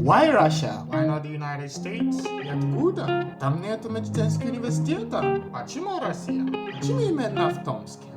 Why Russia? Why not the United States? И откуда? Там нету медицинского университета. Почему Россия? Почему именно в Томске?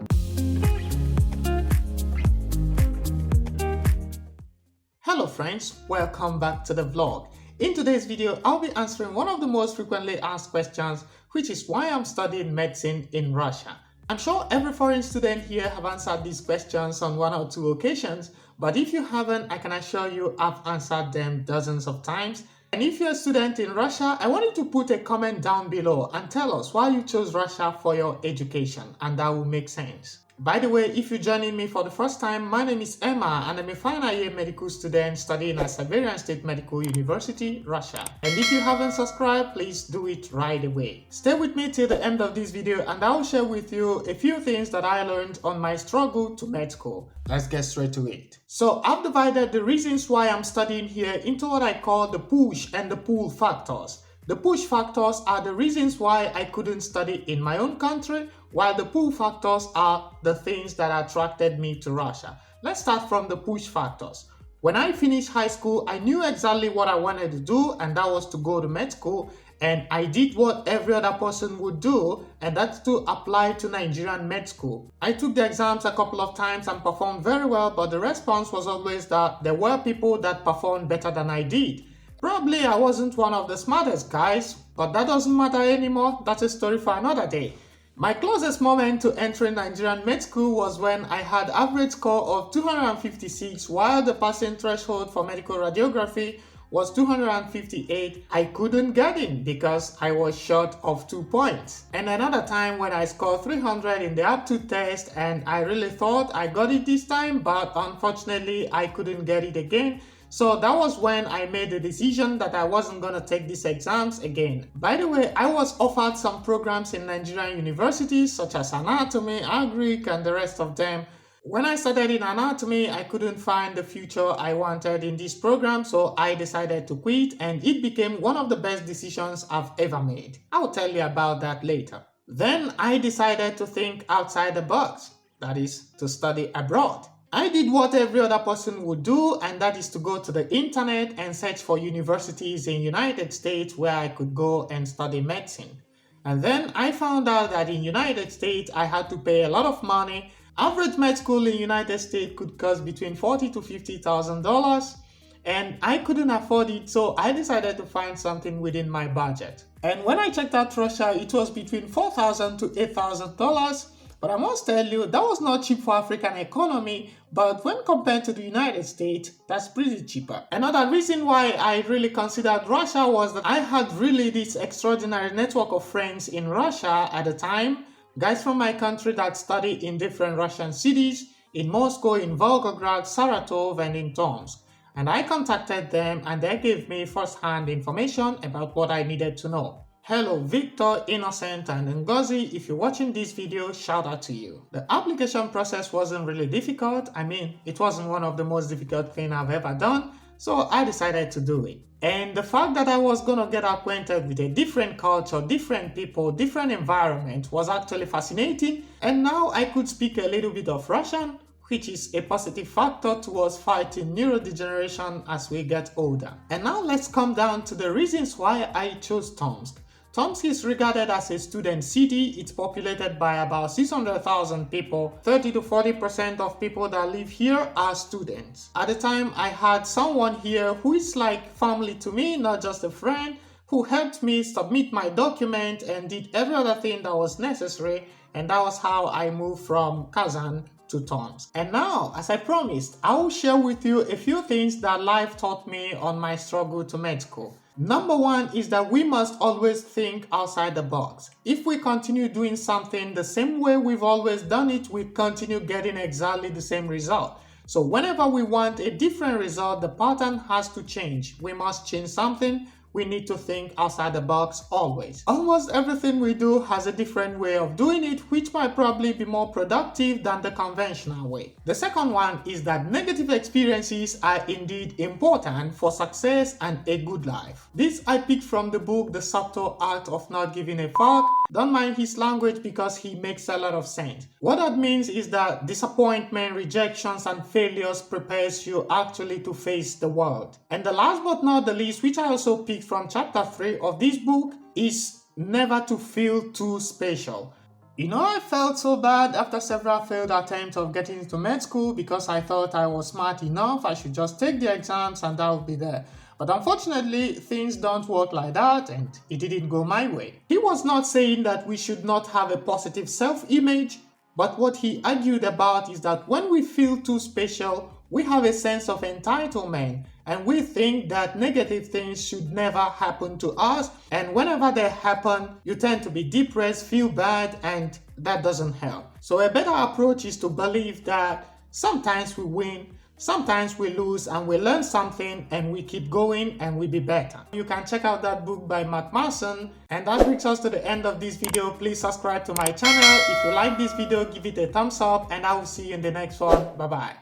Hello friends, welcome back to the vlog. In today's video, I'll be answering one of the most frequently asked questions, which is why I'm studying medicine in Russia. I'm sure every foreign student here have answered these questions on one or two occasions, but if you haven't, I can assure you I've answered them dozens of times. And if you're a student in Russia, I want you to put a comment down below and tell us why you chose Russia for your education, and that will make sense. By the way, if you're joining me for the first time, my name is Emma and I'm a final year medical student studying at Siberian State Medical University, Russia. And if you haven't subscribed, please do it right away. Stay with me till the end of this video and I'll share with you a few things that I learned on my struggle to med school. Let's get straight to it. So I've divided the reasons why I'm studying here into what I call the push and the pull factors. The push factors are the reasons why I couldn't study in my own country, while the pull factors are the things that attracted me to Russia. Let's start from the push factors. When I finished high school, I knew exactly what I wanted to do, and that was to go to med school, and I did what every other person would do, and that's to apply to Nigerian med school. I took the exams a couple of times and performed very well, but the response was always that there were people that performed better than I did. Probably I wasn't one of the smartest guys, but that doesn't matter anymore. That's a story for another day. My closest moment to entering Nigerian med school was when I had average score of 256 while the passing threshold for medical radiography was 258. I couldn't get in because I was short of 2 points. And another time when I scored 300 in the aptitude test and I really thought I got it this time, but unfortunately I couldn't get it again. So that was when I made the decision that I wasn't going to take these exams again. By the way, I was offered some programs in Nigerian universities such as anatomy, agric, and the rest of them. When I started in anatomy, I couldn't find the future I wanted in this program, so I decided to quit, and it became one of the best decisions I've ever made. I'll tell you about that later. Then I decided to think outside the box, that is, to study abroad. I did what every other person would do, and that is to go to the internet and search for universities in United States where I could go and study medicine. And then I found out that in United States I had to pay a lot of money. Average med school in United States could cost between $40,000 to $50,000, and I couldn't afford it, so I decided to find something within my budget. And when I checked out Russia, it was between $4,000 to $8,000. But I must tell you, that was not cheap for African economy, but when compared to the United States, that's pretty cheaper. Another reason why I really considered Russia was that I had really this extraordinary network of friends in Russia at the time, guys from my country that studied in different Russian cities, in Moscow, in Volgograd, Saratov, and in Tomsk. And I contacted them and they gave me first-hand information about what I needed to know. Hello Victor, Innocent, and Ngozi. If you're watching this video, shout out to you. The application process wasn't really difficult. I mean, it wasn't one of the most difficult things I've ever done, so I decided to do it. And the fact that I was gonna get acquainted with a different culture, different people, different environment was actually fascinating. And now I could speak a little bit of Russian, which is a positive factor towards fighting neurodegeneration as we get older. And now let's come down to the reasons why I chose Tomsk. Tomsk is regarded as a student city. It's populated by about 600,000 people. 30 to 40% of people that live here are students. At the time, I had someone here who is like family to me, not just a friend, who helped me submit my document and did every other thing that was necessary. And that was how I moved from Kazan to Tomsk. And now, as I promised, I will share with you a few things that life taught me on my struggle to med school. Number one is that we must always think outside the box. If we continue doing something the same way we've always done it, we continue getting exactly the same result. So whenever we want a different result, the pattern has to change. We must change something. we need to think outside the box always. Almost everything we do has a different way of doing it, which might probably be more productive than the conventional way. The second one is that negative experiences are indeed important for success and a good life. This I picked from the book The Subtle Art of Not Giving a Fuck. Don't mind his language because he makes a lot of sense. What that means is that disappointment, rejections, and failures prepares you actually to face the world. And the last but not the least, which I also picked from chapter 3 of this book, is never to feel too special. You know, I felt so bad after several failed attempts of getting into med school because I thought I was smart enough, I should just take the exams and that would be there. But unfortunately, things don't work like that and it didn't go my way. He was not saying that we should not have a positive self-image, but what he argued about is that when we feel too special, we have a sense of entitlement and we think that negative things should never happen to us, and whenever they happen, you tend to be depressed, feel bad, and that doesn't help. So a better approach is to believe that sometimes we win, sometimes we lose, and we learn something and we keep going and we be better. You can check out that book by Mark Manson. And that brings us to the end of this video. Please subscribe to my channel. If you like this video, give it a thumbs up and I will see you in the next one. Bye bye.